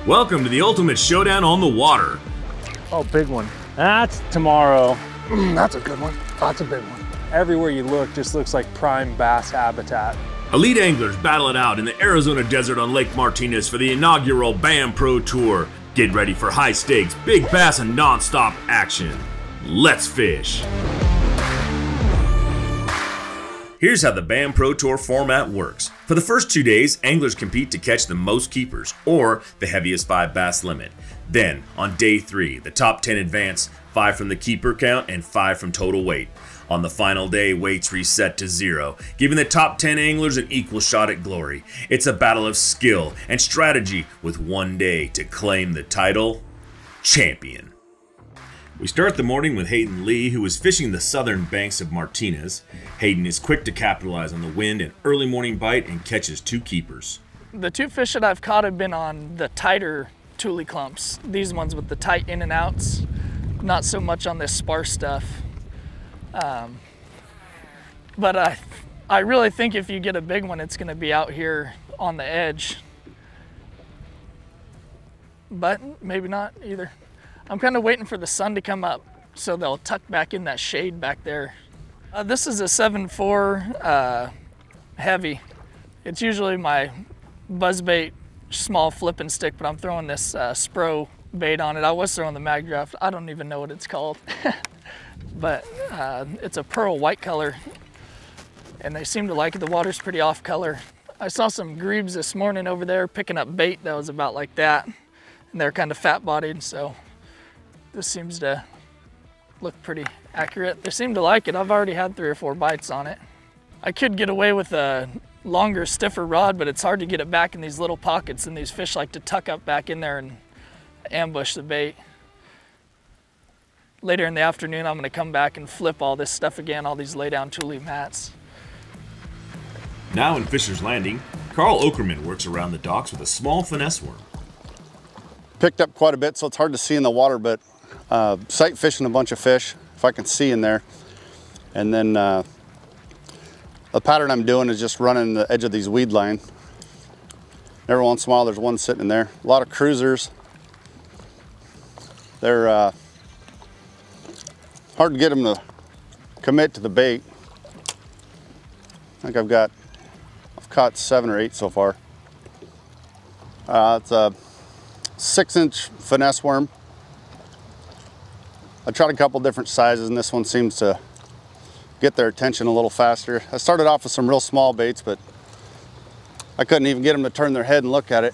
Welcome to the ultimate showdown on the water. Oh, big one. That's tomorrow. That's a good one. That's a big one. Everywhere you look just looks like prime bass habitat. Elite anglers battle it out in the Arizona desert on Lake Martinez for the inaugural BAM Pro Tour. Get ready for high stakes, big bass, and non-stop action. Let's fish. Here's how the BAM Pro Tour format works. For the first 2 days, anglers compete to catch the most keepers, or the heaviest 5 bass limit. Then, on day 3, the top 10 advance, 5 from the keeper count and 5 from total weight. On the final day, weights reset to 0, giving the top 10 anglers an equal shot at glory. It's a battle of skill and strategy with 1 day to claim the title champion. We start the morning with Hayden Lee, who is fishing the southern banks of Martinez. Hayden is quick to capitalize on the wind and early morning bite and catches 2 keepers. The 2 fish that I've caught have been on the tighter tule clumps. These ones with the tight in and outs, not so much on this sparse stuff. But I really think if you get a big one, it's going to be out here on the edge. But maybe not either. I'm kind of waiting for the sun to come up so they'll tuck back in that shade back there. This is a 7.4 heavy. It's usually my buzzbait small flipping stick, but I'm throwing this Spro bait on it. I was throwing the Mag Draft. I don't even know what it's called. But it's a pearl white color, and they seem to like it. The water's pretty off color. I saw some grebes this morning over there picking up bait that was about like that, and they're kind of fat bodied, so this seems to look pretty accurate. They seem to like it. I've already had 3 or 4 bites on it. I could get away with a longer, stiffer rod, but it's hard to get it back in these little pockets, and these fish like to tuck up back in there and ambush the bait. Later in the afternoon, I'm gonna come back and flip all this stuff again, all these lay down tule mats. Now in Fisher's Landing, Carl Okerman works around the docks with a small finesse worm. Picked up quite a bit, so it's hard to see in the water, but sight fishing a bunch of fish, if I can see in there. And then the pattern I'm doing is just running the edge of these weed line. Every once in a while, there's one sitting in there. A lot of cruisers. They're hard to get them to commit to the bait. I think I've caught 7 or 8 so far. It's a 6-inch finesse worm. I tried a couple different sizes, and this one seems to get their attention a little faster. I started off with some real small baits, but I couldn't even get them to turn their head and look at it.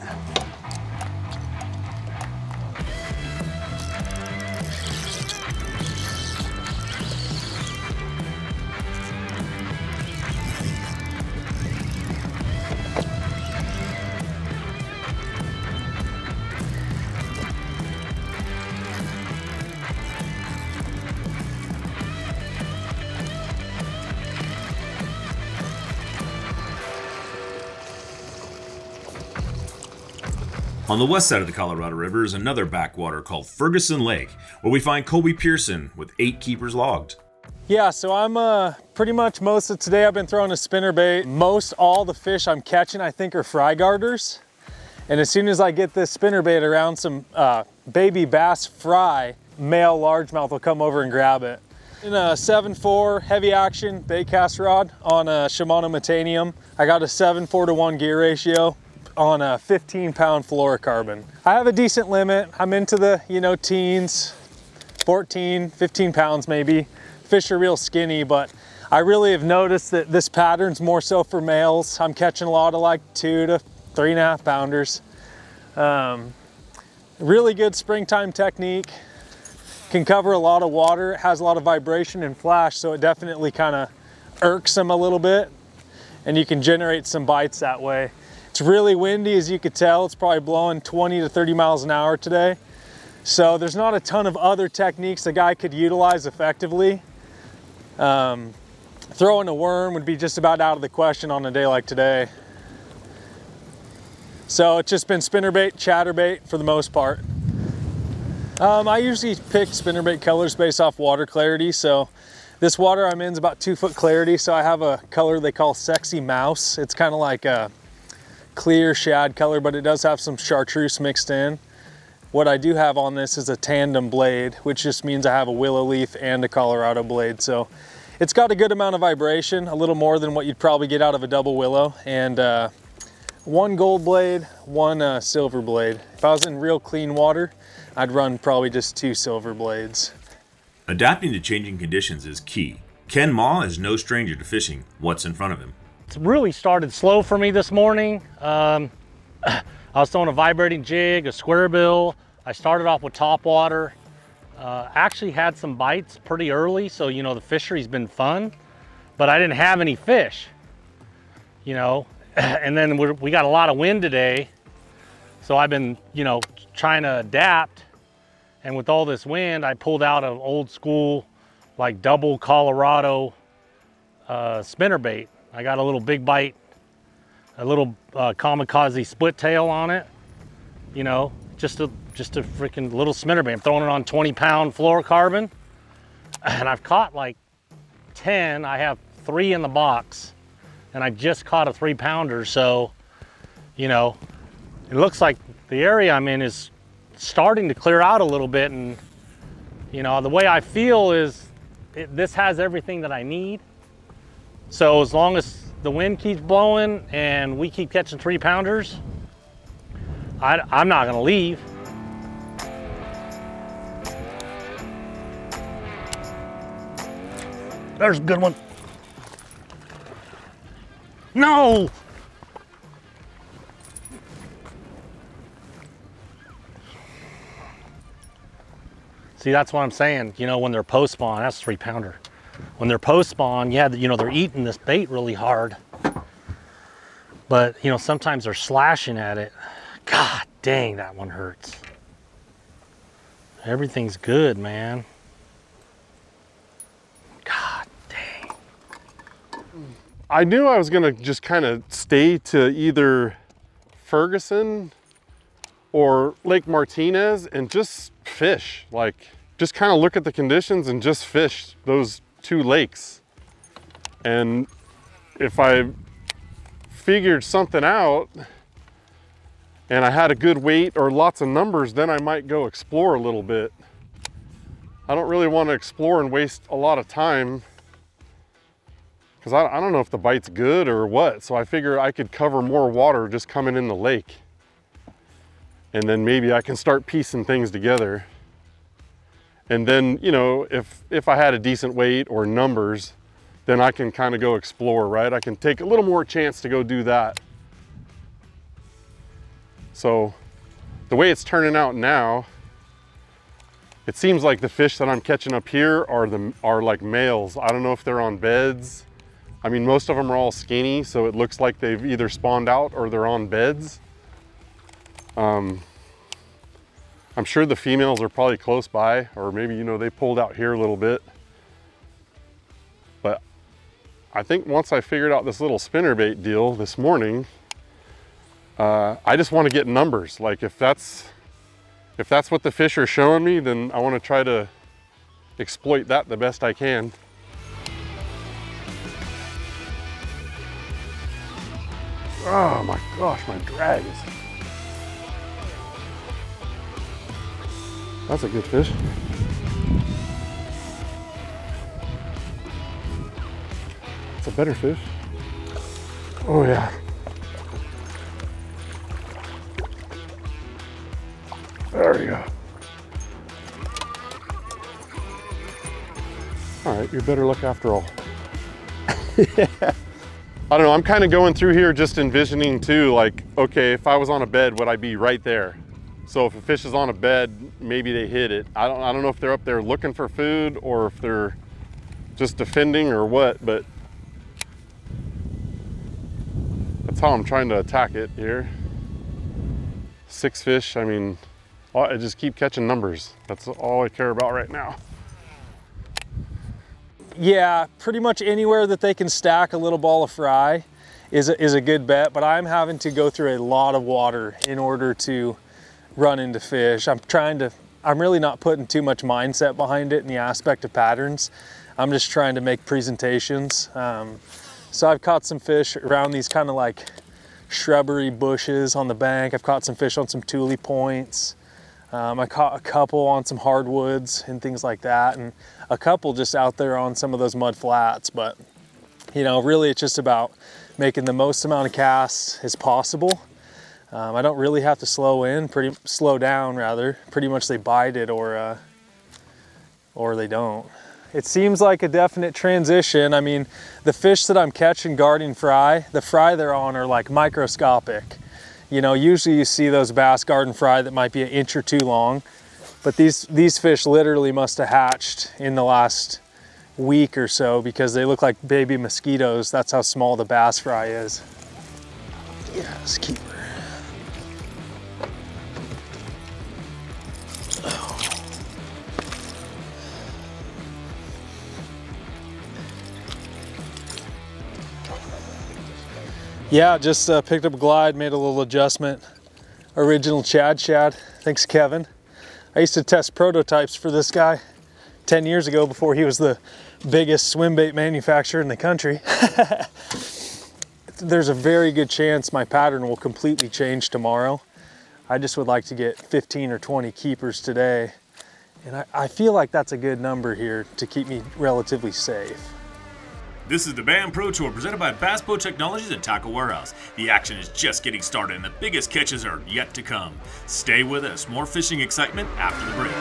On the west side of the Colorado River is another backwater called Ferguson Lake, where we find Colby Pearson with 8 keepers logged. Yeah, so I'm pretty much most of today I've been throwing a spinnerbait. Most all the fish I'm catching I think are fry garters. And as soon as I get this spinnerbait around some baby bass fry, male largemouth will come over and grab it. In a 7.4 heavy action bait cast rod on a Shimano Metanium. I got a 7.4 to 1 gear ratio on a 15-pound fluorocarbon. I have a decent limit. I'm into the, teens, 14, 15 pounds maybe. Fish are real skinny, but I really have noticed that this pattern's more so for males. I'm catching a lot of like 2 to 3.5 pounders. Really good springtime technique. Can cover a lot of water. It has a lot of vibration and flash, so it definitely kind of irks them a little bit, and you can generate some bites that way. It's really windy, as you could tell. It's probably blowing 20 to 30 miles an hour today. So there's not a ton of other techniques a guy could utilize effectively. Throwing a worm would be just about out of the question on a day like today. So it's just been spinnerbait, chatterbait for the most part. I usually pick spinnerbait colors based off water clarity. So this water I'm in is about 2 foot clarity. So I have a color they call Sexy Mouse. It's kind of like a clear shad color, but it does have some chartreuse mixed in. What I do have on this is a tandem blade, which just means I have a willow leaf and a Colorado blade. So it's got a good amount of vibration, a little more than what you'd probably get out of a double willow, and one gold blade, one silver blade. If I was in real clean water, I'd run probably just 2 silver blades. Adapting to changing conditions is key. Ken Maw is no stranger to fishing what's in front of him. It's really started slow for me this morning. I was throwing a vibrating jig, a square bill. I started off with top water. Actually had some bites pretty early, so you know the fishery's been fun, but I didn't have any fish, you know. And then we got a lot of wind today, so I've been, you know, trying to adapt. And with all this wind, I pulled out an old school, like double Colorado spinnerbait. I got a little big bite, a little kamikaze split tail on it, you know, just a freaking little spinnerbait. I'm throwing it on 20-pound fluorocarbon, and I've caught like 10. I have 3 in the box, and I just caught a 3-pounder. So, you know, it looks like the area I'm in is starting to clear out a little bit, and you know, the way I feel is this has everything that I need. So as long as the wind keeps blowing and we keep catching 3-pounders, I'm not gonna leave. There's a good one. No! See, that's what I'm saying. You know, when they're post spawn, that's a 3-pounder. When they're post spawn, yeah, you know, they're eating this bait really hard. But, you know, sometimes they're slashing at it. God dang, that one hurts. Everything's good, man. God dang. I knew I was gonna just kind of stay to either Ferguson or Lake Martinez and just fish. Like, just kind of look at the conditions and just fish those 2 lakes. And if I figured something out and I had a good weight or lots of numbers, then I might go explore a little bit. I don't really want to explore and waste a lot of time because I don't know if the bite's good or what. So I figure I could cover more water just coming in the lake. And then maybe I can start piecing things together. And then, you know, if I had a decent weight or numbers, then I can kind of go explore, right? I can take a little more chance to go do that. So the way it's turning out now, it seems like the fish that I'm catching up here are like males. I don't know if they're on beds. I mean, most of them are all skinny, so it looks like they've either spawned out or they're on beds. I'm sure the females are probably close by, or maybe, you know, they pulled out here a little bit. But I think once I figured out this little spinnerbait deal this morning, I just want to get numbers. Like if that's what the fish are showing me, then I want to try to exploit that the best I can. Oh my gosh, my drag is... That's a good fish. It's a better fish. Oh yeah. There we go. All right, you're better luck after all. Yeah. I don't know, I'm kind of going through here just envisioning too, like, okay, if I was on a bed, would I be right there? So if a fish is on a bed, maybe they hit it. I don't know if they're up there looking for food or if they're just defending or what, but that's how I'm trying to attack it here. 6 fish, I mean, I just keep catching numbers. That's all I care about right now. Yeah, pretty much anywhere that they can stack a little ball of fry is a good bet, but I'm having to go through a lot of water in order to run into fish. I'm really not putting too much mindset behind it in the aspect of patterns. I'm just trying to make presentations. So I've caught some fish around these kind of like shrubbery bushes on the bank. I've caught some fish on some tule points. I caught a couple on some hardwoods and things like that, and a couple just out there on some of those mud flats. But you know, really it's just about making the most amount of casts as possible. I don't really have to slow down rather. Pretty much they bite it or they don't. It seems like a definite transition. I mean, the fish that I'm catching guarding fry, the fry they're on are like microscopic. You know, usually you see those bass garden fry that might be an inch or two long, but these fish literally must have hatched in the last week or so because they look like baby mosquitoes. That's how small the bass fry is. Yes, keeper. Yeah, just picked up a glide, made a little adjustment. Original Chad. Thanks, Kevin. I used to test prototypes for this guy 10 years ago before he was the biggest swim bait manufacturer in the country. There's a very good chance my pattern will completely change tomorrow. I just would like to get 15 or 20 keepers today. And I feel like that's a good number here to keep me relatively safe. This is the BAM Pro Tour presented by Bass Boat Technologies and Tackle Warehouse. The action is just getting started and the biggest catches are yet to come. Stay with us. More fishing excitement after the break.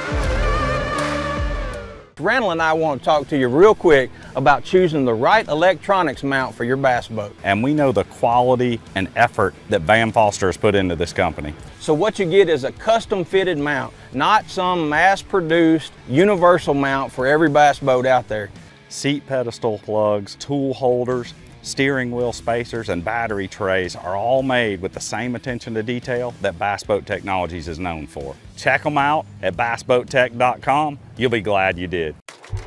Randall and I want to talk to you real quick about choosing the right electronics mount for your bass boat. And we know the quality and effort that Van Foster has put into this company. So what you get is a custom fitted mount, not some mass produced universal mount for every bass boat out there. Seat pedestal plugs, tool holders, steering wheel spacers, and battery trays are all made with the same attention to detail that Bass Boat Technologies is known for. Check them out at bassboattech.com. You'll be glad you did.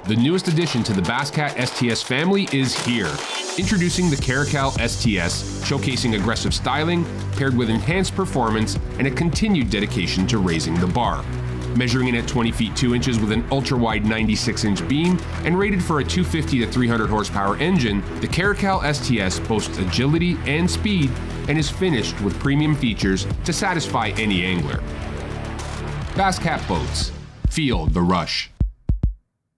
The newest addition to the Basscat STS family is here. Introducing the Caracal STS, showcasing aggressive styling paired with enhanced performance and a continued dedication to raising the bar. Measuring in at 20 feet 2 inches with an ultra-wide 96-inch beam and rated for a 250 to 300 horsepower engine, the Caracal STS boasts agility and speed and is finished with premium features to satisfy any angler. Basscat Boats. Feel the rush.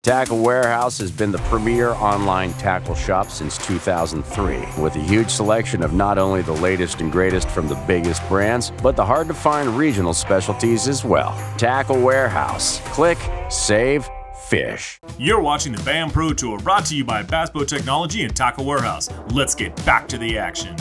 Tackle Warehouse has been the premier online tackle shop since 2003, with a huge selection of not only the latest and greatest from the biggest brands, but the hard-to-find regional specialties as well. Tackle Warehouse. Click, save, fish. You're watching the BAM Pro Tour brought to you by Bass Boat Technology and Tackle Warehouse. Let's get back to the action.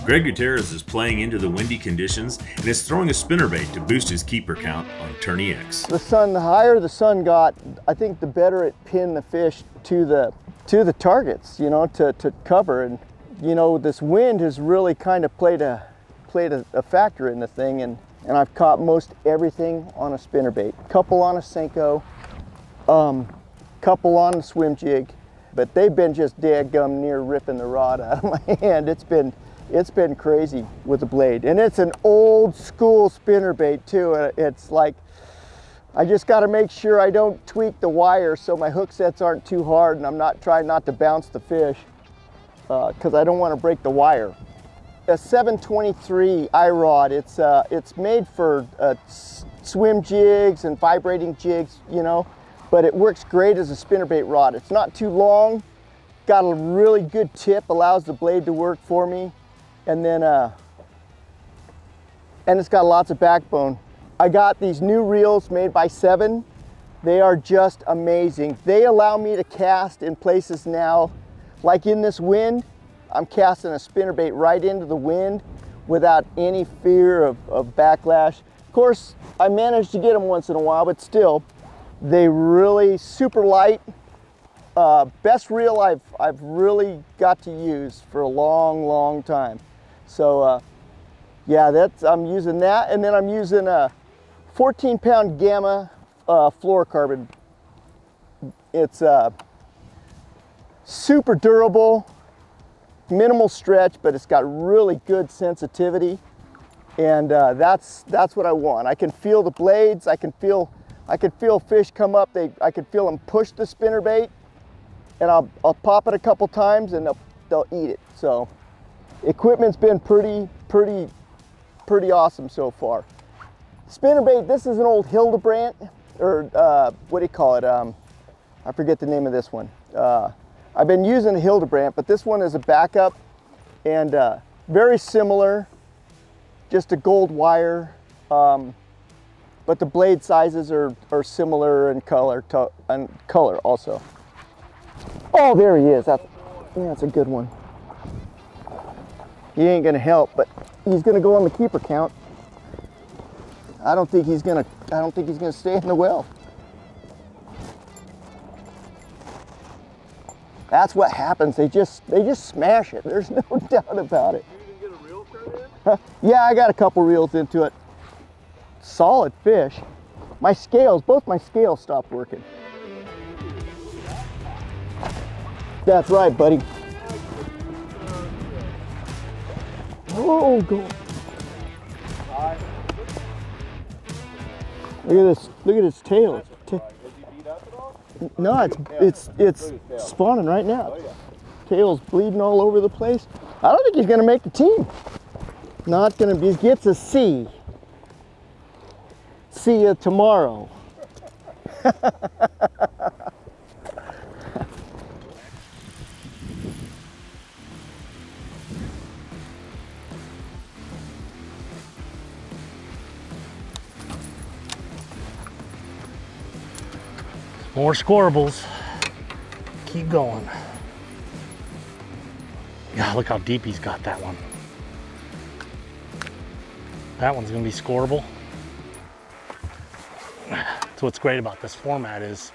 Greg Gutierrez is playing into the windy conditions and is throwing a spinnerbait to boost his keeper count on Tourney X. The higher the sun got, I think the better it pinned the fish to the targets, you know, to cover. And you know, this wind has really kind of played a factor in the thing, and I've caught most everything on a spinnerbait. Couple on a Senko, couple on a swim jig, but they've been just dadgum near ripping the rod out of my hand. It's been crazy with the blade, and it's an old school spinnerbait too. It's like, I just got to make sure I don't tweak the wire so my hook sets aren't too hard, and I'm not trying not to bounce the fish because I don't want to break the wire. A 723 iRod, it's made for swim jigs and vibrating jigs, you know, but it works great as a spinnerbait rod. It's not too long, got a really good tip, allows the blade to work for me. And then, and it's got lots of backbone. I got these new reels made by Seven. They are just amazing. They allow me to cast in places now, like in this wind, I'm casting a spinnerbait right into the wind without any fear of backlash. Of course, I managed to get them once in a while, but still, they really super light. Best reel I've really got to use for a long time. So yeah, I'm using that, and then I'm using a 14-pound Gamma fluorocarbon. It's super durable, minimal stretch, but it's got really good sensitivity, and that's what I want. I can feel the blades. I can feel fish come up. I can feel them push the spinnerbait, and I'll pop it a couple times, and they'll eat it. So Equipment's been pretty awesome so far. Spinnerbait, this is an old Hildebrandt, or what do you call it? I forget the name of this one. I've been using a Hildebrandt, but this one is a backup and very similar, just a gold wire, but the blade sizes are similar in color also. Oh, there he is. That's a good one. He ain't gonna help, but he's gonna go on the keeper count. I don't think he's gonna stay in the well. That's what happens. They just smash it. There's no doubt about it. You even get a reel turned in? Yeah, I got a couple reels into it. Solid fish. My scales, both my scales stopped working. That's right, buddy. Oh, go. Look at its tail. No, it's spawning right now. Tail's bleeding all over the place. I don't think he's gonna make the team. Not gonna be. He gets a C. See you tomorrow. More squirrels. Keep going. Yeah, look how deep he's got that one. That one's gonna be scoreable. So what's great about this format is,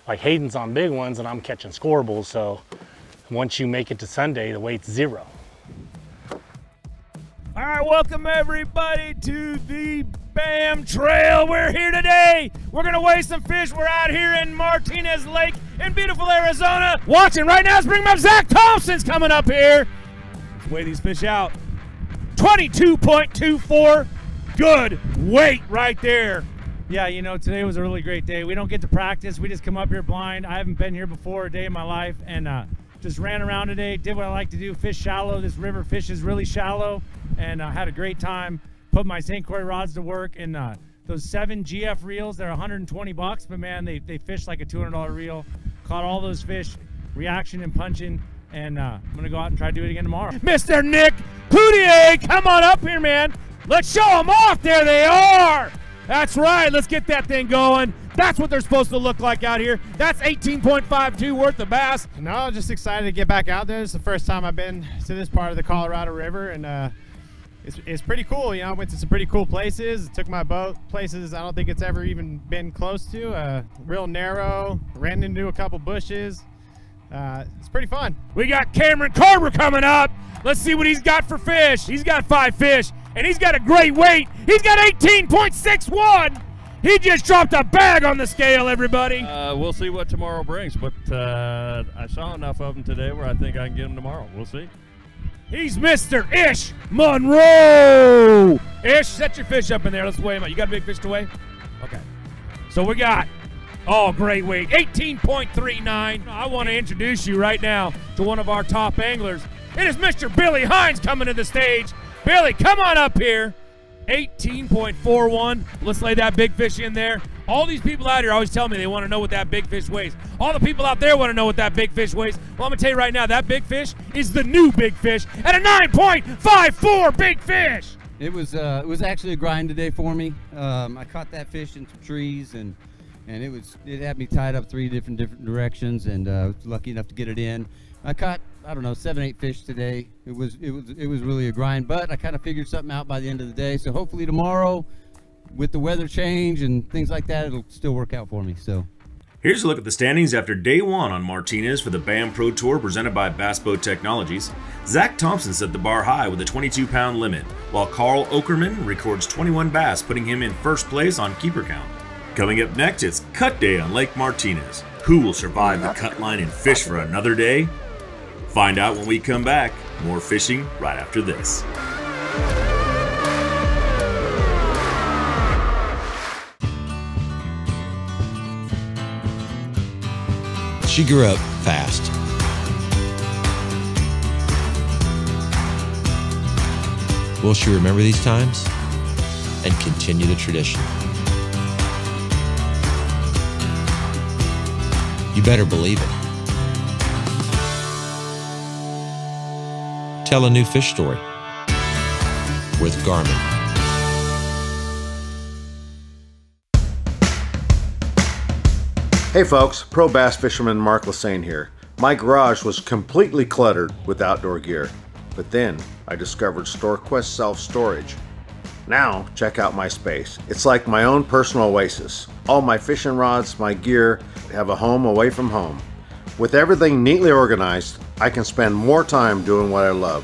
like Hayden's on big ones and I'm catching scoreables, so once you make it to Sunday, the weight's 0. All right, welcome everybody to the BAM Trail. We're here today. We're gonna weigh some fish. We're out here in Martinez Lake in beautiful Arizona. Watching right now, let's bring up Zach Thompson's coming up here. Let's weigh these fish out. 22.24, good weight right there. Yeah, you know, today was a really great day. We don't get to practice. We just come up here blind. I haven't been here before a day in my life, and just ran around today, did what I like to do, fish shallow. This river fish is really shallow, and I had a great time. Put my St. Croix rods to work, and those 7 GF reels, they're 120 bucks, but man, they fish like a $200 reel. Caught all those fish, reaction and punching, and I'm gonna go out and try to do it again tomorrow. Mr. Nick Cloutier, come on up here, man. Let's show them off. There they are. That's right, let's get that thing going. That's what they're supposed to look like out here. That's 18.52 worth of bass. No, just excited to get back out there. It's the first time I've been to this part of the Colorado River, and it's pretty cool. You know, I went to some pretty cool places. Took my boat places I don't think it's ever even been close to. Real narrow, ran into a couple bushes. It's pretty fun. We got Cameron Carver coming up. Let's see what he's got for fish. He's got 5 fish, and he's got a great weight. He's got 18.61. He just dropped a bag on the scale, everybody. We'll see what tomorrow brings, but I saw enough of them today where I think I can get them tomorrow. We'll see. He's Mr. Ish Monroe. Ish, set your fish up in there. Let's weigh him out. You got a big fish to weigh? Okay. So we got, oh, great weight, 18.39. I want to introduce you right now to one of our top anglers. It is Mr. Billy Hines coming to the stage. Billy, come on up here. 18.41. Let's lay that big fish in there. All these people out here always tell me they want to know what that big fish weighs. All the people out there want to know what that big fish weighs. Well, I'm going to tell you right now, that big fish is the new big fish at a 9.54 big fish. It was actually a grind today for me. I caught that fish in some trees, and it had me tied up 3 different directions, and I was lucky enough to get it in. I caught, I don't know, 7, 8 fish today. It was really a grind, but I kind of figured something out by the end of the day. So hopefully tomorrow, with the weather change and things like that, it'll still work out for me. So here's a look at the standings after day 1 on Martinez for the BAM Pro Tour presented by Bass Boat Technologies. Zach Thompson set the bar high with a 22-pound limit, while Carl Okerman records 21 bass, putting him in first place on keeper count. Coming up next, it's cut day on Lake Martinez. Who will survive the cut line and fish for another day? Find out when we come back. More fishing right after this. She grew up fast. Will she remember these times and continue the tradition? You better believe it. Tell a new fish story with Garmin. Hey folks, pro bass fisherman Mark Lassane here. My garage was completely cluttered with outdoor gear, but then I discovered StoreQuest self-storage. Now check out my space. It's like my own personal oasis. All my fishing rods, my gear have a home away from home. With everything neatly organized, I can spend more time doing what I love.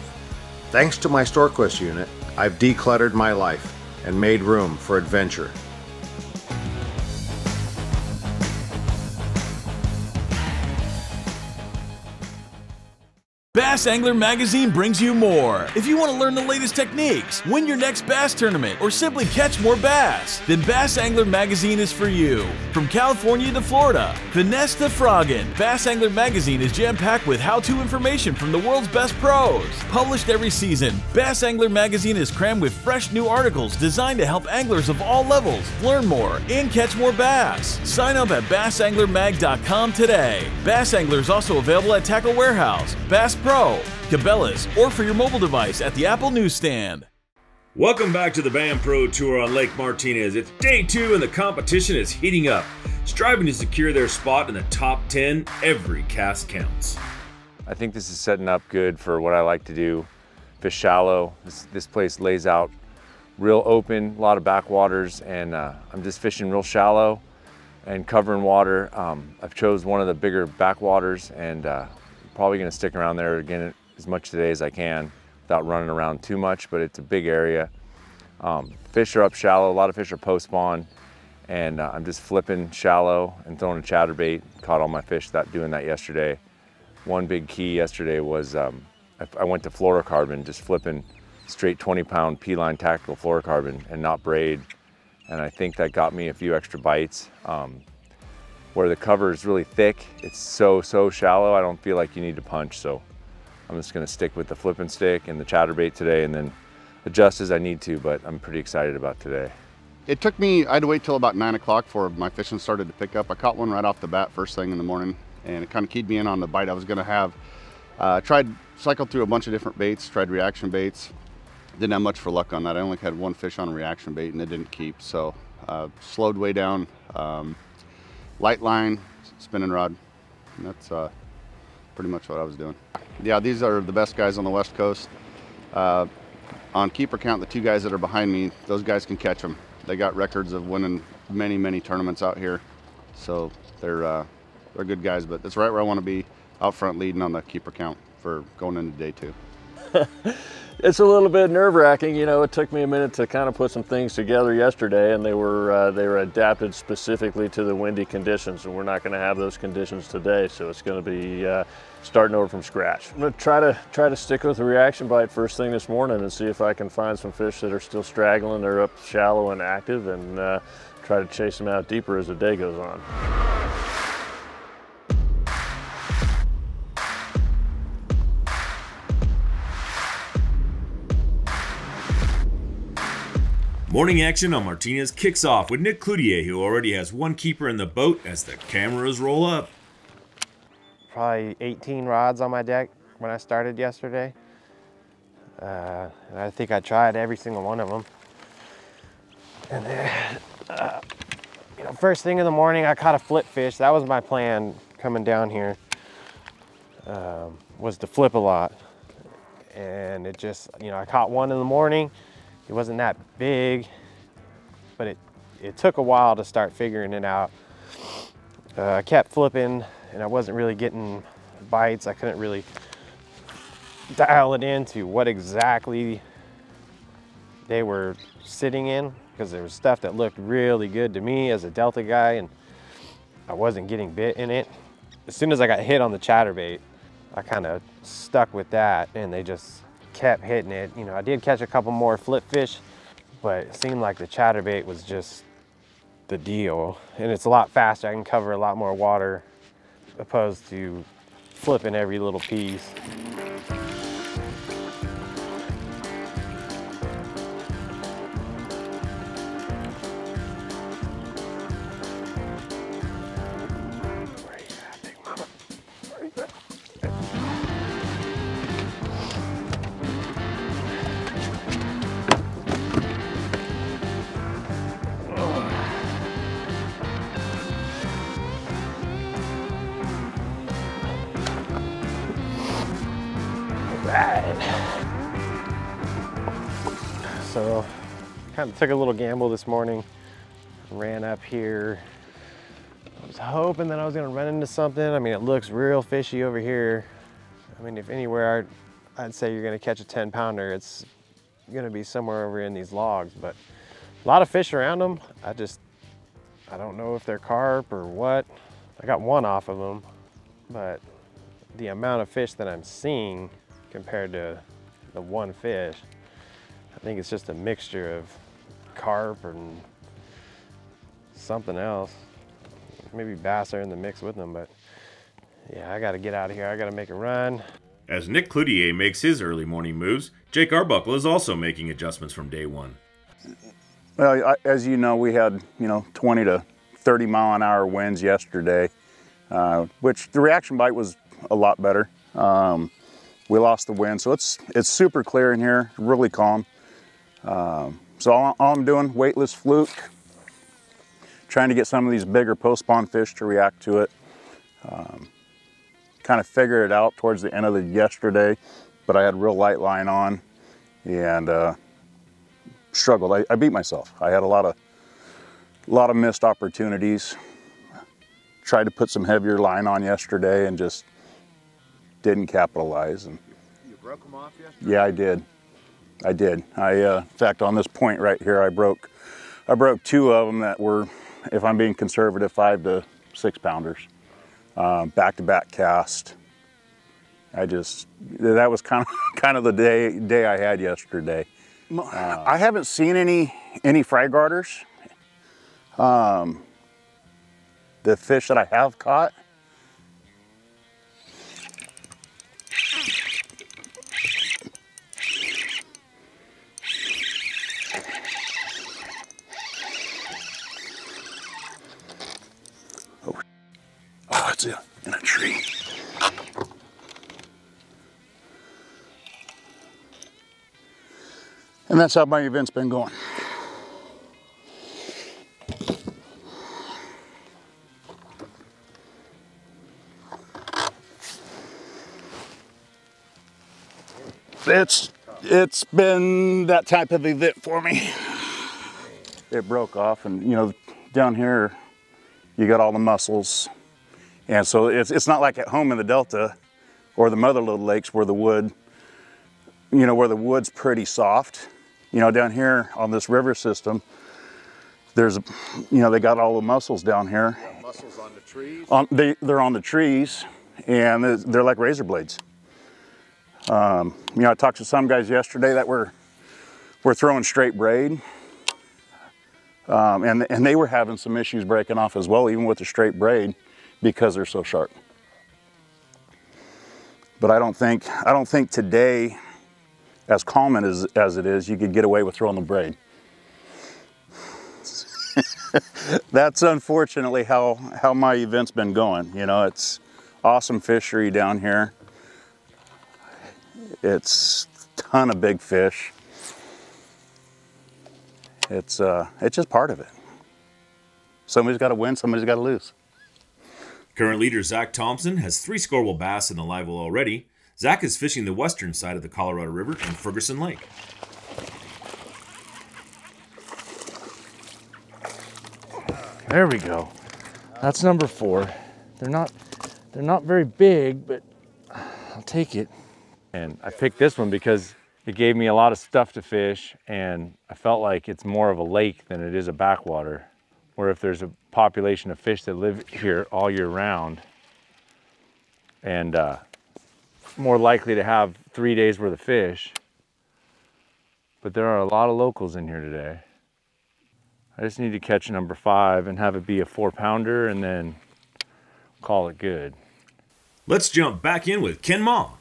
Thanks to my StoreQuest unit, I've decluttered my life and made room for adventure. Bass Angler Magazine brings you more. If you want to learn the latest techniques, win your next bass tournament, or simply catch more bass, then Bass Angler Magazine is for you. From California to Florida, finesse to frogging, Bass Angler Magazine is jam-packed with how-to information from the world's best pros. Published every season, Bass Angler Magazine is crammed with fresh new articles designed to help anglers of all levels learn more and catch more bass. Sign up at bassanglermag.com today. Bass Angler is also available at Tackle Warehouse, Bass Pro, Cabela's, or for your mobile device at the Apple newsstand. Welcome back to the BAM Pro Tour on Lake Martinez. It's day 2 and the competition is heating up. Striving to secure their spot in the top 10, every cast counts. I think this is setting up good for what I like to do. Fish shallow. This place lays out real open, a lot of backwaters, and I'm just fishing real shallow and covering water. I've chose one of the bigger backwaters, and probably going to stick around there again as much today as I can without running around too much, but it's a big area. Fish are up shallow, a lot of fish are post spawn, and I'm just flipping shallow and throwing a chatterbait. Caught all my fish doing that yesterday. One big key yesterday was I went to fluorocarbon, just flipping straight 20-pound P-line tactical fluorocarbon and not braid, and I think that got me a few extra bites. Where the cover is really thick, it's so shallow, I don't feel like you need to punch, so I'm just gonna stick with the flipping stick and the chatterbait today and then adjust as I need to, but I'm pretty excited about today. It took me, I had to wait till about 9 o'clock before my fishing started to pick up. I caught one right off the bat first thing in the morning, and it kind of keyed me in on the bite I was gonna have. Cycled through a bunch of different baits, tried reaction baits. Didn't have much for luck on that. I only had one fish on a reaction bait and it didn't keep, so slowed way down. Light line, spinning rod, and that's pretty much what I was doing. Yeah, these are the best guys on the West Coast. On keeper count, the 2 guys that are behind me, those guys can catch them. They got records of winning many tournaments out here, so they're good guys, but it's right where I want to be, out front leading on the keeper count for going into day 2. It's a little bit nerve-wracking, you know. It took me a minute to kind of put some things together yesterday, and they were adapted specifically to the windy conditions, and we're not going to have those conditions today, so it's going to be starting over from scratch. I'm going to try to stick with the reaction bite first thing this morning and see if I can find some fish that are still straggling, they're up shallow and active, and try to chase them out deeper as the day goes on. Morning action on Martinez kicks off with Nick Cloutier, who already has 1 keeper in the boat as the cameras roll up. Probably 18 rods on my deck when I started yesterday. I think I tried every single one of them. And then, you know, first thing in the morning, I caught a flip fish. That was my plan coming down here, was to flip a lot. And it just, you know, I caught one in the morning. It wasn't that big, but it took a while to start figuring it out. I kept flipping and I wasn't really getting bites. I couldn't really dial it into what exactly they were sitting in, because there was stuff that looked really good to me as a Delta guy and I wasn't getting bit in it. As soon as I got hit on the chatterbait, I kind of stuck with that and they just kept hitting it. You know, I did catch a couple more flip fish, but it seemed like the chatterbait was just the deal. And it's a lot faster. I can cover a lot more water opposed to flipping every little piece. So kind of took a little gamble this morning, ran up here. I was hoping that I was gonna run into something. I mean, it looks real fishy over here. I mean, if anywhere I'd say you're gonna catch a 10-pounder, it's gonna be somewhere over in these logs, but a lot of fish around them. I don't know if they're carp or what. I got one off of them, but the amount of fish that I'm seeing compared to the one fish, I think it's just a mixture of carp and something else. Maybe bass are in the mix with them, but yeah, I gotta get out of here. I gotta make a run. As Nick Cloutier makes his early morning moves, Jake Arbuckle is also making adjustments from day one. Well, as you know, we had 20 to 30 mile an hour winds yesterday, which the reaction bite was a lot better. We lost the wind, so it's super clear in here, really calm. So all I'm doing, weightless fluke, trying to get some of these bigger post-spawn fish to react to it. Kind of figured it out towards the end of yesterday, but I had real light line on and struggled. I beat myself. I had a lot of missed opportunities. Tried to put some heavier line on yesterday and just didn't capitalize. And you broke them off yesterday? Yeah, I did. In fact, on this point right here, I broke 2 of them that were, if I'm being conservative, 5 to 6 pounders. Back-to-back cast. That was kind of the day I had yesterday. I haven't seen any fry garters. The fish that I have caught, it's in a tree. And that's how my event's been going. It's been that type of event for me. It broke off, and down here you got all the mussels, and so it's not like at home in the Delta or the motherlode lakes where the wood's pretty soft. Down here on this river system, there's they got all the mussels down here. Mussels on the trees? They're on the trees, and they're like razor blades. I talked to some guys yesterday that were throwing straight braid, and they were having some issues breaking off as well, even with the straight braid, because they're so sharp. But I don't think today, as common as it is, you could get away with throwing the braid. That's unfortunately how my event's been going. It's awesome fishery down here. It's a ton of big fish. It's just part of it. Somebody's got to win, somebody's got to lose. Current leader Zach Thompson has 3 scoreable bass in the live well already. Zach is fishing the western side of the Colorado River in Ferguson Lake. There we go. That's number 4. They're not very big, but I'll take it. And I picked this one because it gave me a lot of stuff to fish, and I felt like it's more of a lake than it is a backwater, where if there's a population of fish that live here all year round, and more likely to have 3 days worth of fish. But there are a lot of locals in here today. I just need to catch number 5 and have it be a 4-pounder and then call it good. Let's jump back in with Ken Ma.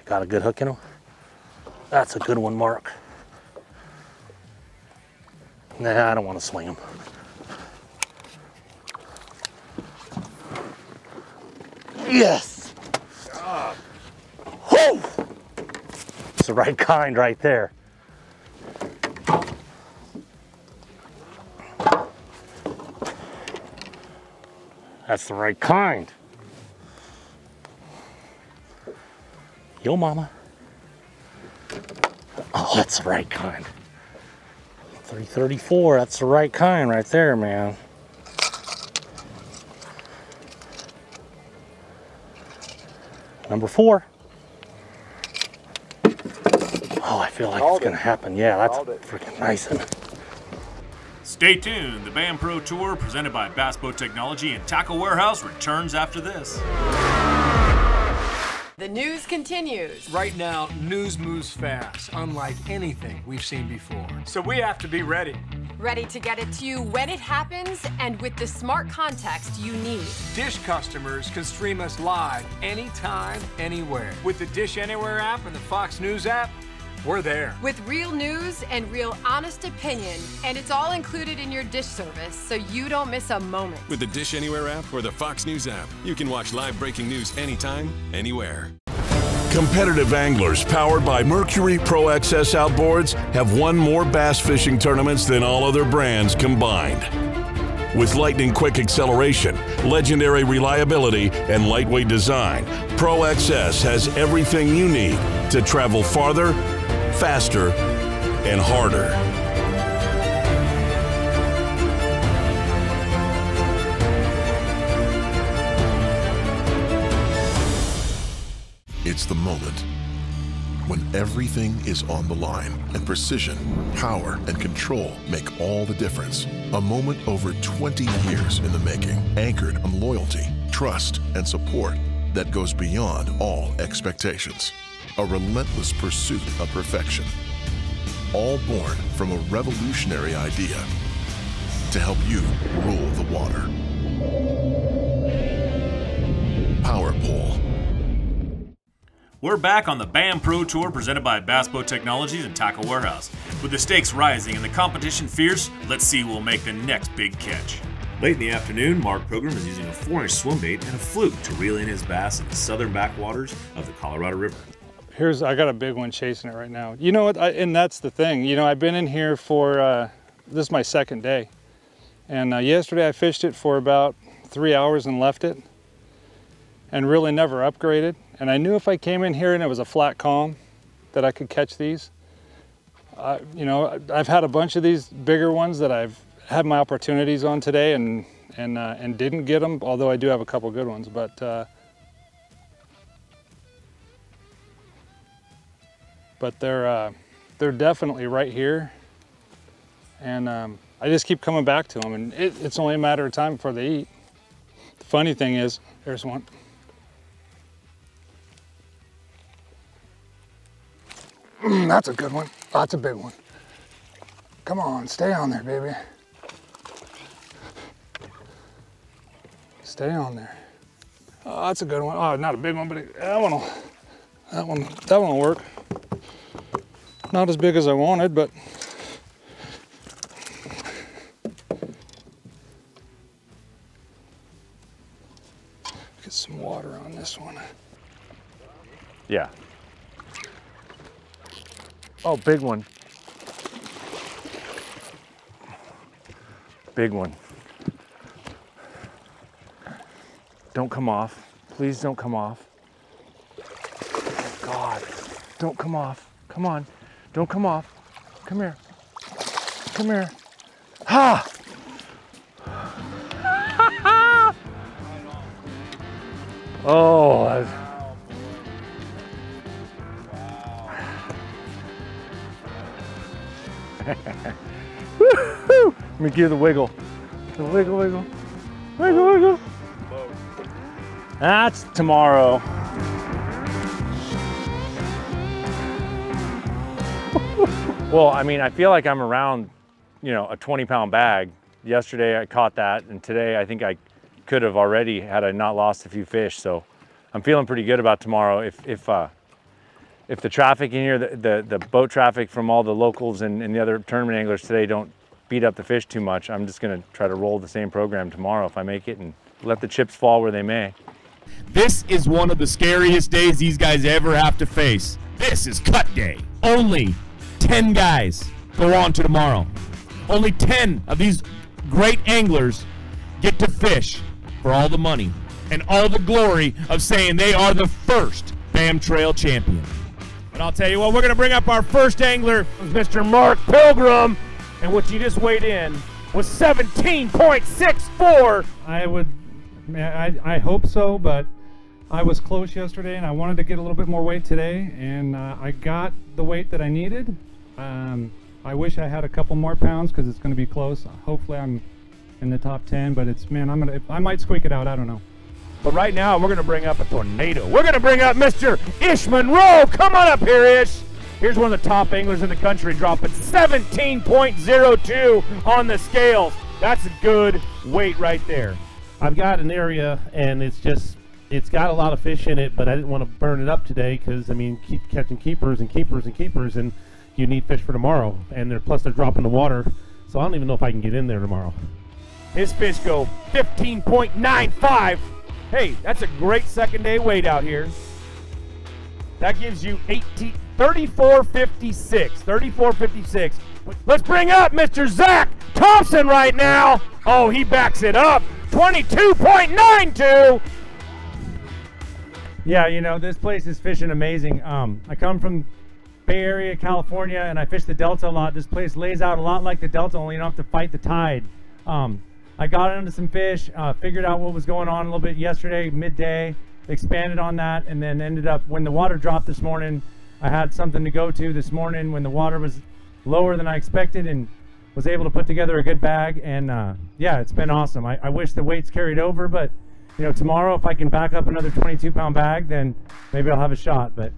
Got a good hook in him? That's a good one, Mark. Nah, I don't want to swing him. Yes! That's the right kind right there. That's the right kind. Yo, mama. Oh, that's the right kind. 334, that's the right kind right there, man. Number 4. Oh, I feel like it's gonna happen. Yeah, that's freaking nice. Stay tuned. The BAM Pro Tour, presented by Bass Boat Technology and Tackle Warehouse, returns after this. The news continues. Right now, news moves fast, unlike anything we've seen before. So we have to be ready. Ready to get it to you when it happens and with the smart context you need. Dish customers can stream us live anytime, anywhere. With the Dish Anywhere app and the Fox News app, we're there. With real news and real honest opinion, and it's all included in your Dish service, so you don't miss a moment. With the Dish Anywhere app or the Fox News app, you can watch live breaking news anytime, anywhere. Competitive anglers powered by Mercury Pro XS outboards have won more bass fishing tournaments than all other brands combined. With lightning-quick acceleration, legendary reliability, and lightweight design, Pro XS has everything you need to travel farther, faster, and harder. It's the moment when everything is on the line and precision, power, and control make all the difference. A moment over 20 years in the making, anchored on loyalty, trust, and support that goes beyond all expectations. A relentless pursuit of perfection. All born from a revolutionary idea to help you rule the water. Power Pole. We're back on the BAM Pro Tour, presented by Bass Boat Technologies and Tackle Warehouse. With the stakes rising and the competition fierce, let's see who will make the next big catch. Late in the afternoon, Mark Pilgrim is using a 4-inch swim bait and a fluke to reel in his bass in the southern backwaters of the Colorado River. I got a big one chasing it right now. You know what, and that's the thing. You know, I've been in here for, this is my second day. And yesterday I fished it for about 3 hours and left it. And really never upgraded. And I knew if I came in here and it was a flat calm that I could catch these. You know, I've had a bunch of these bigger ones that I've had my opportunities on today and didn't get them, although I do have a couple good ones. But they're definitely right here. And I just keep coming back to them, and it's only a matter of time before they eat. The funny thing is, there's one. That's a good one. That's a big one. Come on, stay on there, baby. Stay on there. Oh, that's a good one. Oh, not a big one, but that one will work. Not as big as I wanted, but get some water on this one. Yeah. Oh, big one. Big one. Don't come off. Please don't come off. Oh, God. Don't come off. Come on. Don't come off. Come here. Come here. Ha! Oh, that's... Woo-hoo! Let me give the wiggle. The wiggle, wiggle. Wiggle, wiggle. That's tomorrow. Well, I mean, I feel like I'm around, you know, a 20-pound bag. Yesterday I caught that, and today I think I could have already had I not lost a few fish. So I'm feeling pretty good about tomorrow. If the traffic in here, the boat traffic from all the locals and the other tournament anglers today don't beat up the fish too much, I'm just gonna try to roll the same program tomorrow if I make it and let the chips fall where they may. This is one of the scariest days these guys ever have to face. This is cut day. Only 10 guys go on to tomorrow. Only 10 of these great anglers get to fish for all the money and all the glory of saying they are the first BAM Trail champion. And I'll tell you what, we're going to bring up our first angler, Mr. Mark Pilgrim, and what you just weighed in was 17.64. I hope so, but I was close yesterday and I wanted to get a little bit more weight today, and I got the weight that I needed. I wish I had a couple more pounds because it's going to be close. Hopefully I'm in the top 10, but it's, man, I might squeak it out, I don't know. But right now, we're going to bring up a tornado. We're going to bring up Mr. Ish Monroe. Come on up here, Ish. Here's one of the top anglers in the country, dropping 17.02 on the scales. That's a good weight right there. I've got an area, and it's got a lot of fish in it, but I didn't want to burn it up today because, I mean, keep catching keepers and keepers and keepers, and you need fish for tomorrow. And plus they're dropping the water, so I don't even know if I can get in there tomorrow. His fish go 15.95. Hey, that's a great second day weight out here. That gives you 34.56. 34.56. Let's bring up Mr. Zach Thompson right now. Oh, he backs it up. 22.92. Yeah, you know, this place is fishing amazing. I come from Bay Area, California, and I fish the Delta a lot. This place lays out a lot like the Delta, only you don't have to fight the tide. I got into some fish, figured out what was going on a little bit yesterday, midday, expanded on that, and then ended up, when the water dropped this morning, I had something to go to this morning when the water was lower than I expected, and was able to put together a good bag. And yeah, it's been awesome. I wish the weights carried over, but you know, tomorrow if I can back up another 22-pound bag, then maybe I'll have a shot. But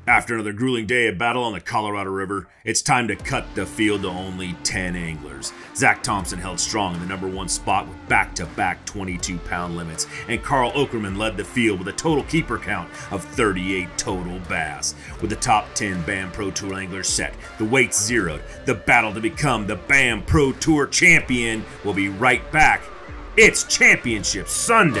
after another grueling day of battle on the Colorado River, it's time to cut the field to only 10 anglers. Zach Thompson held strong in the #1 spot with back-to-back 22-pound limits, and Carl Okerman led the field with a total keeper count of 38 total bass. With the top 10 BAM Pro Tour anglers set, the weights zeroed, the battle to become the BAM Pro Tour champion will be right back. It's Championship Sunday.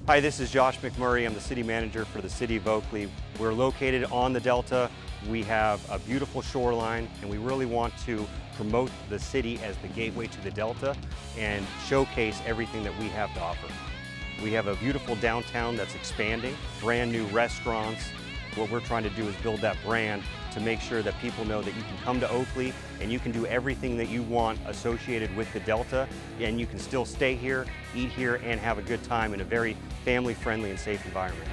Hi, this is Josh McMurray. I'm the city manager for the city of Oakley. We're located on the Delta. We have a beautiful shoreline, and we really want to promote the city as the gateway to the Delta and showcase everything that we have to offer. We have a beautiful downtown that's expanding, brand new restaurants. What we're trying to do is build that brand to make sure that people know that you can come to Oakley and you can do everything that you want associated with the Delta, and you can still stay here, eat here, and have a good time in a very family-friendly and safe environment.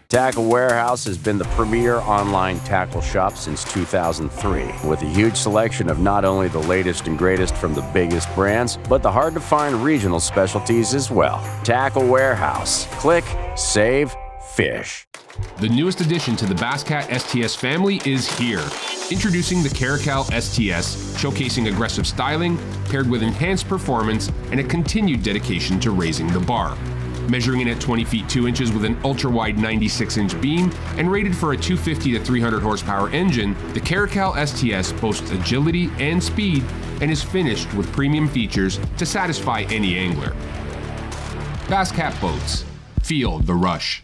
Tackle Warehouse has been the premier online tackle shop since 2003, with a huge selection of not only the latest and greatest from the biggest brands, but the hard-to-find regional specialties as well. Tackle Warehouse. Click, save, fish. The newest addition to the Basscat STS family is here. Introducing the Caracal STS, showcasing aggressive styling, paired with enhanced performance and a continued dedication to raising the bar. Measuring in at 20 feet 2 inches with an ultra-wide 96-inch beam and rated for a 250 to 300 horsepower engine, the Caracal STS boasts agility and speed and is finished with premium features to satisfy any angler. Basscat Boats. Feel the rush.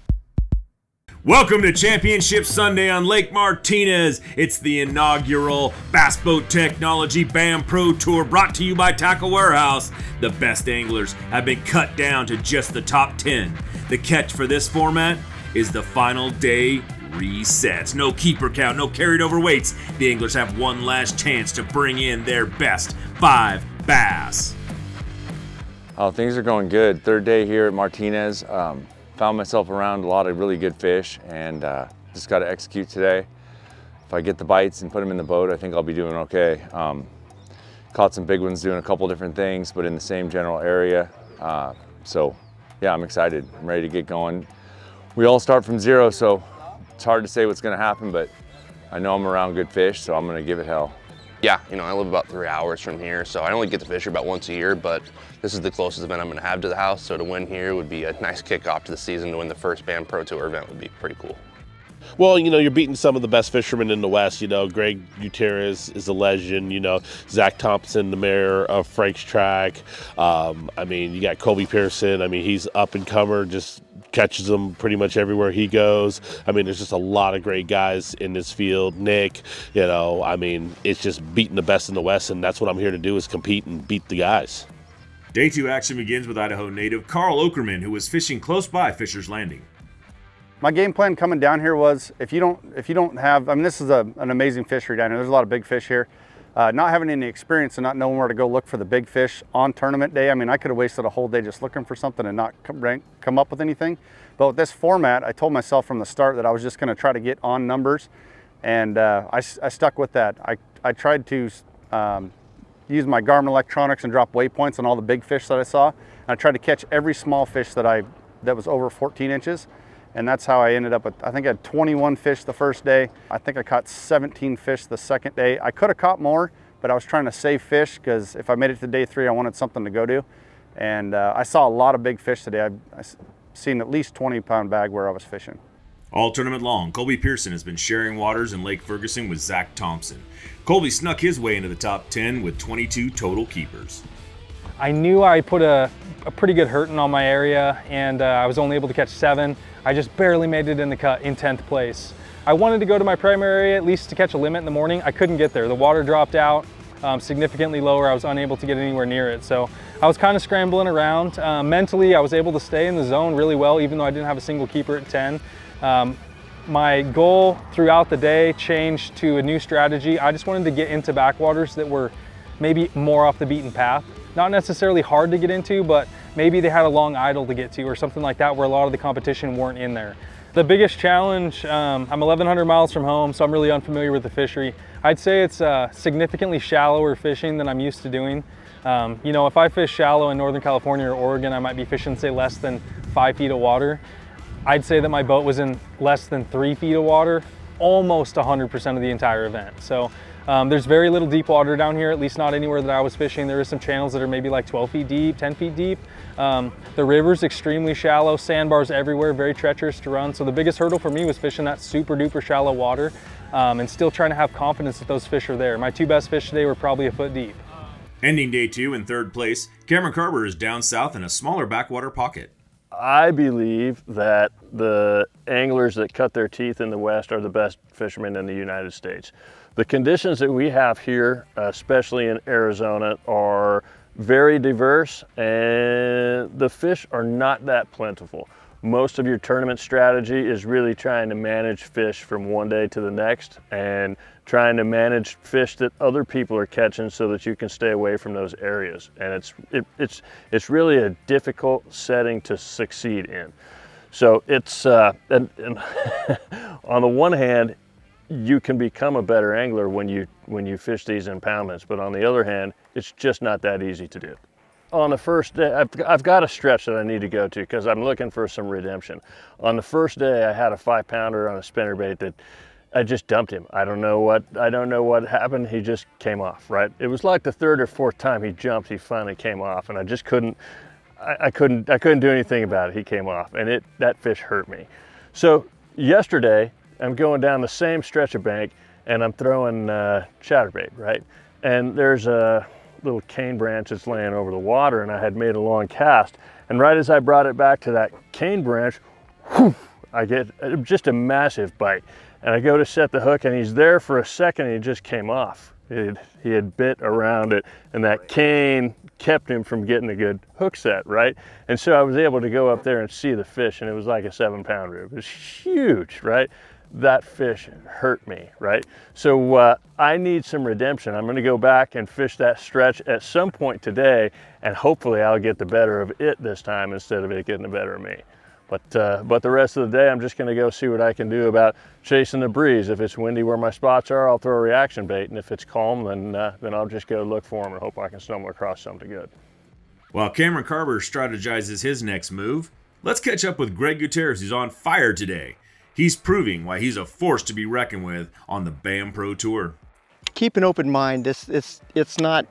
Welcome to Championship Sunday on Lake Martinez. It's the inaugural Bass Boat Technology BAM Pro Tour brought to you by Tackle Warehouse. The best anglers have been cut down to just the top 10. The catch for this format is the final day reset. No keeper count, no carried over weights. The anglers have one last chance to bring in their best 5 bass. Oh, things are going good. Third day here at Martinez. Found myself around a lot of really good fish, and just got to execute today. If I get the bites and put them in the boat, I think I'll be doing okay. Caught some big ones doing a couple different things, but in the same general area. So yeah, I'm excited. I'm ready to get going. We all start from zero, so it's hard to say what's going to happen, but I know I'm around good fish, so I'm going to give it hell. Yeah, you know, I live about 3 hours from here, so I only get to fish here about once a year, but this is the closest event I'm gonna have to the house, so to win here would be a nice kickoff to the season. To win the first BAM Pro Tour event would be pretty cool. Well, you know, you're beating some of the best fishermen in the West. You know, Greg Gutierrez is a legend. You know, Zach Thompson, the mayor of Frank's Track. I mean, you got Colby Pearson. I mean, he's up and comer, just catches them pretty much everywhere he goes. I mean, there's just a lot of great guys in this field. Nick, you know, I mean, it's just beating the best in the West, and that's what I'm here to do, is compete and beat the guys. Day 2 action begins with Idaho native Carl Okerman, who was fishing close by Fisher's Landing. My game plan coming down here was, if you don't have, I mean, this is an amazing fishery down here. There's a lot of big fish here. Not having any experience and not knowing where to go look for the big fish on tournament day. I mean, I could have wasted a whole day just looking for something and not come up with anything. But with this format, I told myself from the start that I was just going to try to get on numbers, and I stuck with that. I tried to use my Garmin electronics and drop waypoints on all the big fish that I saw. And I tried to catch every small fish that was over 14 inches. And that's how I ended up with, I think I had 21 fish the first day. I think I caught 17 fish the second day. I could have caught more, but I was trying to save fish, because if I made it to day 3, I wanted something to go to. And I saw a lot of big fish today. I've seen at least 20-pound bag where I was fishing. All tournament long, Colby Pearson has been sharing waters in Lake Ferguson with Zach Thompson. Colby snuck his way into the top 10 with 22 total keepers. I knew I put a pretty good hurting on my area, and I was only able to catch 7. I just barely made it in the cut in 10th place. I wanted to go to my primary area at least to catch a limit in the morning. I couldn't get there. The water dropped out significantly lower. I was unable to get anywhere near it. So I was kind of scrambling around. Mentally, I was able to stay in the zone really well, even though I didn't have a single keeper at 10. My goal throughout the day changed to a new strategy. I just wanted to get into backwaters that were maybe more off the beaten path. Not necessarily hard to get into, but maybe they had a long idle to get to or something like that, where a lot of the competition weren't in there. The biggest challenge, I'm 1,100 miles from home, so I'm really unfamiliar with the fishery. I'd say it's significantly shallower fishing than I'm used to doing. You know, if I fish shallow in Northern California or Oregon, I might be fishing, say, less than 5 feet of water. I'd say that my boat was in less than 3 feet of water, almost 100% of the entire event. So there's very little deep water down here, at least not anywhere that I was fishing. There are some channels that are maybe like 12 feet deep, 10 feet deep. The river's extremely shallow, sandbars everywhere, very treacherous to run. So the biggest hurdle for me was fishing that super duper shallow water and still trying to have confidence that those fish are there. My 2 best fish today were probably a foot deep. Ending day 2 in 3rd place, Cameron Carver is down south in a smaller backwater pocket. I believe that the anglers that cut their teeth in the West are the best fishermen in the United States. The conditions that we have here, especially in Arizona, are very diverse, and the fish are not that plentiful. Most of your tournament strategy is really trying to manage fish from one day to the next and trying to manage fish that other people are catching so that you can stay away from those areas. And it's really a difficult setting to succeed in. So it's, and on the one hand, you can become a better angler when you fish these impoundments, but on the other hand, it's just not that easy to do. On the first day, I've got a stretch that I need to go to because I'm looking for some redemption. On the first day, I had a 5-pounder on a spinnerbait that I just dumped him. I don't know what happened. He just came off, right? It was like the 3rd or 4th time he jumped, he finally came off, and I just couldn't do anything about it. He came off, and that fish hurt me. So yesterday, I'm going down the same stretch of bank, and I'm throwing chatterbait, right? And there's a little cane branch that's laying over the water, and I had made a long cast, and right as I brought it back to that cane branch, whew, I get just a massive bite, and I go to set the hook, and he's there for a second, and he just came off. He had bit around it, and that cane kept him from getting a good hook set, right? And so I was able to go up there and see the fish, and it was like a 7-pounder. It was huge, right? That fish hurt me, right? So I need some redemption. I'm gonna go back and fish that stretch at some point today, and hopefully I'll get the better of it this time instead of it getting the better of me. But the rest of the day, I'm just gonna go see what I can do about chasing the breeze. If it's windy where my spots are, I'll throw a reaction bait, and if it's calm, then I'll just go look for them and hope I can stumble across something good. While Cameron Carver strategizes his next move, let's catch up with Greg Gutierrez, who's on fire today. He's proving why he's a force to be reckoned with on the BAM Pro Tour. keep an open mind. It's not,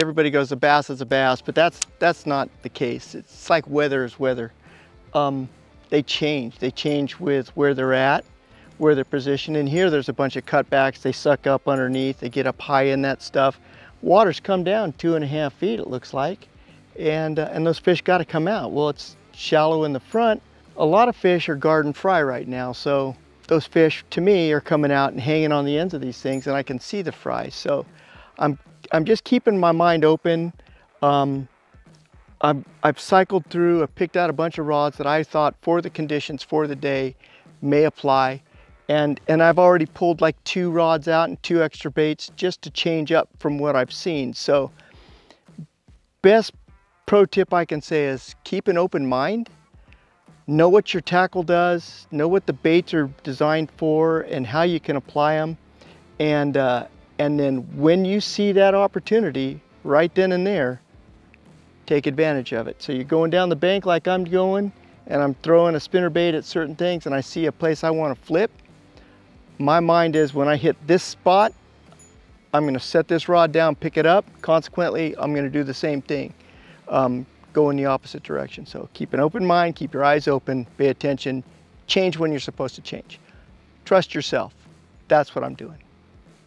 everybody goes, a bass is a bass, but that's not the case. It's like weather is weather. They change with where they're at, where they're positioned. And here there's a bunch of cutbacks. They suck up underneath, they get up high in that stuff. Water's come down 2.5 feet, it looks like. And those fish got to come out. Well, it's shallow in the front. A lot of fish are garden fry right now, so those fish to me are coming out and hanging on the ends of these things, and I can see the fry. So I'm just keeping my mind open. I've cycled through, I've picked out a bunch of rods that I thought for the conditions for the day may apply, and I've already pulled like 2 rods out and 2 extra baits just to change up from what I've seen. So best pro tip I can say is keep an open mind. Know what your tackle does, know what the baits are designed for and how you can apply them. And then when you see that opportunity, right then and there, take advantage of it. So you're going down the bank like I'm going, and I'm throwing a spinner bait at certain things, and I see a place I want to flip. My mind is, when I hit this spot, I'm going to set this rod down, pick it up. Consequently, I'm going to do the same thing. Go in the opposite direction. So keep an open mind, keep your eyes open, pay attention, change when you're supposed to change. Trust yourself. That's what I'm doing.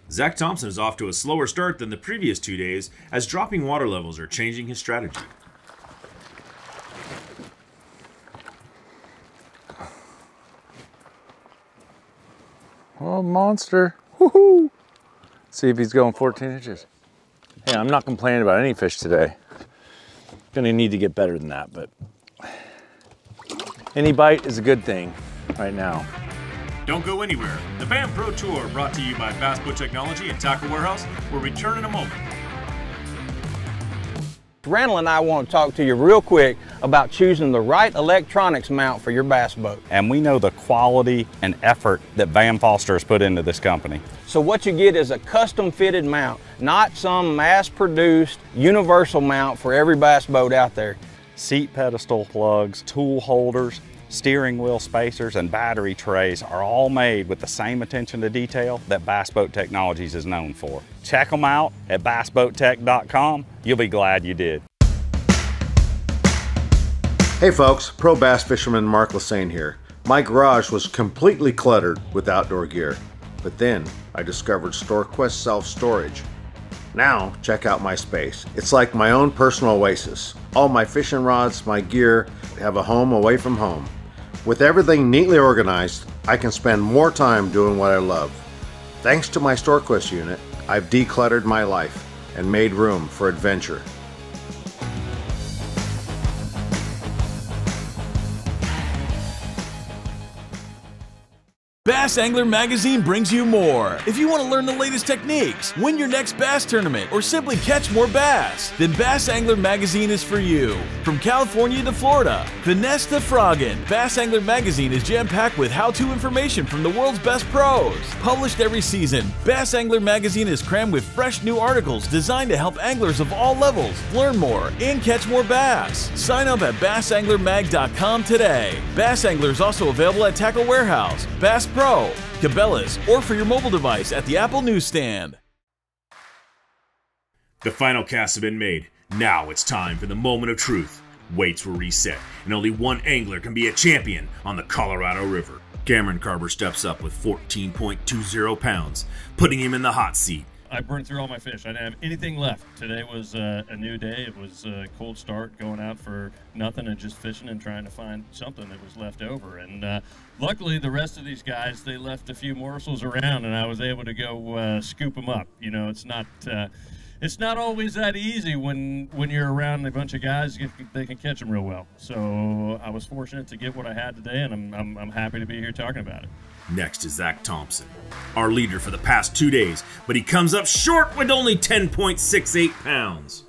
Zach Thompson is off to a slower start than the previous 2 days as dropping water levels are changing his strategy. Oh, monster. Woohoo! See if he's going 14 inches. Hey, I'm not complaining about any fish today. Gonna need to get better than that, but any bite is a good thing right now. Don't go anywhere. The BAM Pro Tour, brought to you by Bass Boat Technology and Tackle Warehouse, will return in a moment. Randall and I want to talk to you real quick about choosing the right electronics mount for your bass boat. And we know the quality and effort that Van Foster has put into this company. So what you get is a custom fitted mount, not some mass-produced universal mount for every bass boat out there. Seat pedestal plugs, tool holders, steering wheel spacers, and battery trays are all made with the same attention to detail that Bass Boat Technologies is known for. Check them out at bassboattech.com. You'll be glad you did. Hey folks, pro bass fisherman Mark Lassane here. My garage was completely cluttered with outdoor gear, but then I discovered StoreQuest self-storage. Now check out my space. It's like my own personal oasis. All my fishing rods, my gear have a home away from home. With everything neatly organized, I can spend more time doing what I love. Thanks to my StoreQuest unit, I've decluttered my life and made room for adventure. Bass Angler Magazine brings you more. If you want to learn the latest techniques, win your next bass tournament, or simply catch more bass, then Bass Angler Magazine is for you. From California to Florida, finesse to frogging, Bass Angler Magazine is jam-packed with how-to information from the world's best pros. Published every season, Bass Angler Magazine is crammed with fresh new articles designed to help anglers of all levels learn more and catch more bass. Sign up at bassanglermag.com today. Bass Angler is also available at Tackle Warehouse, Bass Pro, Cabela's, or for your mobile device at the Apple newsstand. The final casts have been made. Now it's time for the moment of truth. Weights were reset, and only one angler can be a champion on the Colorado River. Cameron Carver steps up with 14.20 pounds, putting him in the hot seat. I burned through all my fish. I didn't have anything left. Today was a new day. It was a cold start, going out for nothing and just fishing and trying to find something that was left over. And luckily, the rest of these guys, they left a few morsels around, and I was able to go scoop them up. You know, it's not always that easy when you're around a bunch of guys. They can catch them real well. So I was fortunate to get what I had today, and I'm happy to be here talking about it. Next is Zach Thompson, our leader for the past 2 days, but he comes up short with only 10.68 pounds.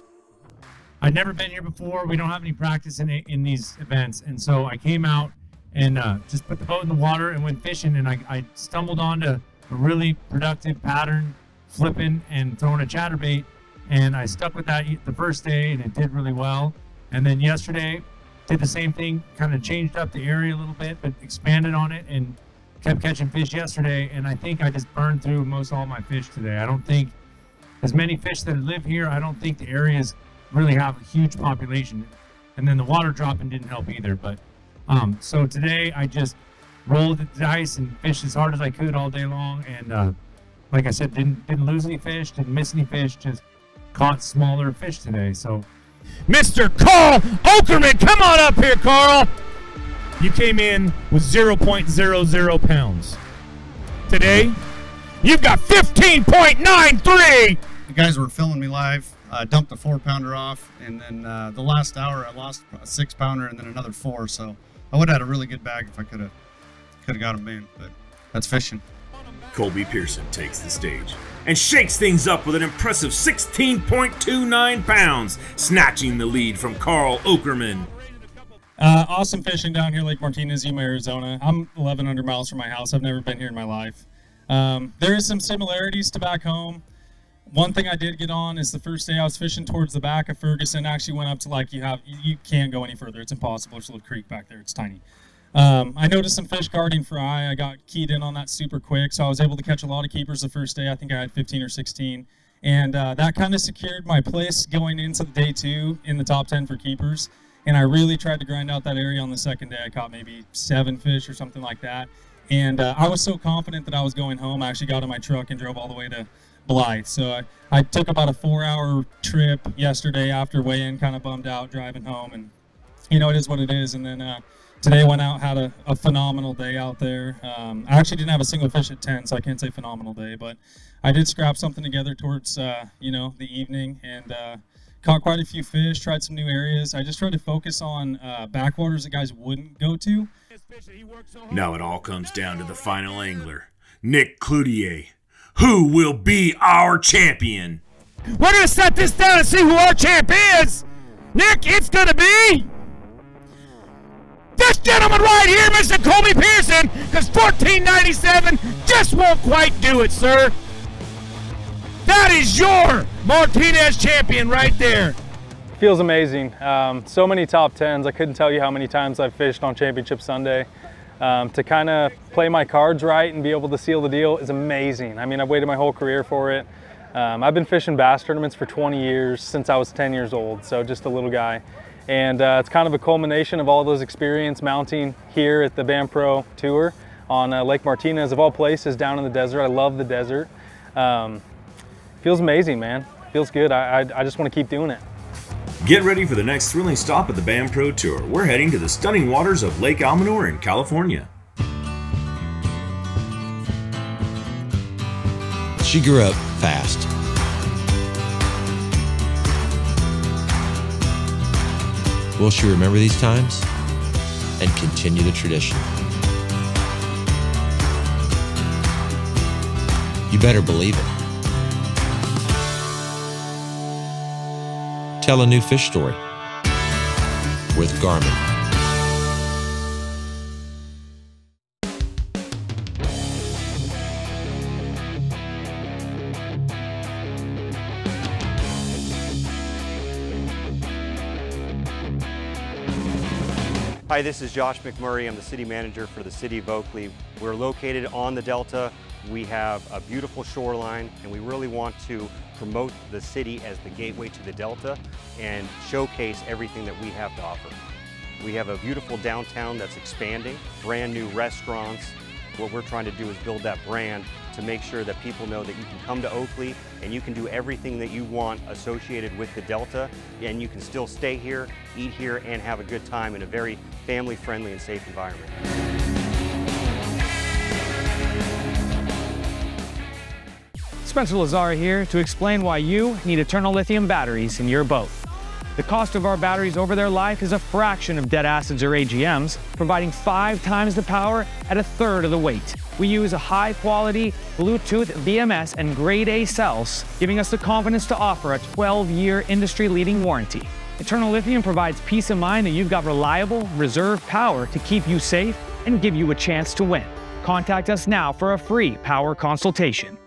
I'd never been here before. We don't have any practice in these events, and so I came out and just put the boat in the water and went fishing, and I stumbled onto a really productive pattern, flipping and throwing a chatterbait, and I stuck with that the first day, and it did really well. And then yesterday, did the same thing, kind of changed up the area a little bit, but expanded on it, and kept catching fish yesterday, and I think I just burned through most all my fish today. I don't think as many fish that live here, I don't think the areas really have a huge population. And then the water dropping didn't help either. But so today I just rolled the dice and fished as hard as I could all day long. And like I said, didn't lose any fish, didn't miss any fish, just caught smaller fish today. So Mr. Carl Okerman, come on up here, Carl. You came in with 0.00 pounds. Today, you've got 15.93. The guys were filming me live. Dumped a 4-pounder off, and then the last hour I lost a 6-pounder and then another 4. So I would have had a really good bag if I could have got them in. But that's fishing. Colby Pearson takes the stage and shakes things up with an impressive 16.29 pounds, snatching the lead from Carl Okerman. Awesome fishing down here, Lake Martinez, Yuma, Arizona. I'm 1,100 miles from my house. I've never been here in my life. There is some similarities to back home. One thing I did get on is the first day I was fishing towards the back of Ferguson, actually went up to like you can't go any further. It's impossible. There's a little creek back there. It's tiny. I noticed some fish guarding fry. I got keyed in on that super quick, so I was able to catch a lot of keepers the first day. I think I had 15 or 16. And that kind of secured my place going into the day 2 in the top 10 for keepers. And I really tried to grind out that area on the second day. I caught maybe 7 fish or something like that. And I was so confident that I was going home. I actually got in my truck and drove all the way to Blythe. So I took about a 4-hour trip yesterday after weigh-in, kind of bummed out driving home. And, you know, it is what it is. And then today went out, had a phenomenal day out there. I actually didn't have a single fish at 10, so I can't say phenomenal day. But I did scrap something together towards, you know, the evening and caught quite a few fish, tried some new areas. I just tried to focus on backwaters that guys wouldn't go to. Now it all comes down to the final angler, Nick Cloutier. Who will be our champion? We're going to set this down and see who our champ is. Nick, it's going to be this gentleman right here, Mr. Colby Pearson, because 14.97 just won't quite do it, sir. That is your Martinez champion right there. Feels amazing. So many top 10s. I couldn't tell you how many times I've fished on Championship Sunday. To kind of play my cards right and be able to seal the deal is amazing. I mean, I've waited my whole career for it. I've been fishing bass tournaments for 20 years, since I was 10 years old, so just a little guy. And it's kind of a culmination of all those experience mounting here at the BAM Pro Tour on Lake Martinez, of all places, down in the desert. I love the desert. Feels amazing, man. Feels good. I just want to keep doing it. Get ready for the next thrilling stop at the BAM Pro Tour. We're heading to the stunning waters of Lake Almanor in California. She grew up fast. Will she remember these times and continue the tradition? You better believe it. Tell a new fish story with Garmin. Hi, this is Josh McMurray. I'm the city manager for the city of Oakley. We're located on the Delta. We have a beautiful shoreline, and we really want to promote the city as the gateway to the Delta and showcase everything that we have to offer. We have a beautiful downtown that's expanding, brand new restaurants. What we're trying to do is build that brand to make sure that people know that you can come to Oakley and you can do everything that you want associated with the Delta, and you can still stay here, eat here, and have a good time in a very family-friendly and safe environment. Spencer Lazara here to explain why you need Eternal Lithium batteries in your boat. The cost of our batteries over their life is a fraction of dead acids or AGMs, providing 5 times the power at 1/3 of the weight. We use a high-quality Bluetooth BMS and grade A cells, giving us the confidence to offer a 12-year industry-leading warranty. Eternal Lithium provides peace of mind that you've got reliable, reserve power to keep you safe and give you a chance to win. Contact us now for a free power consultation.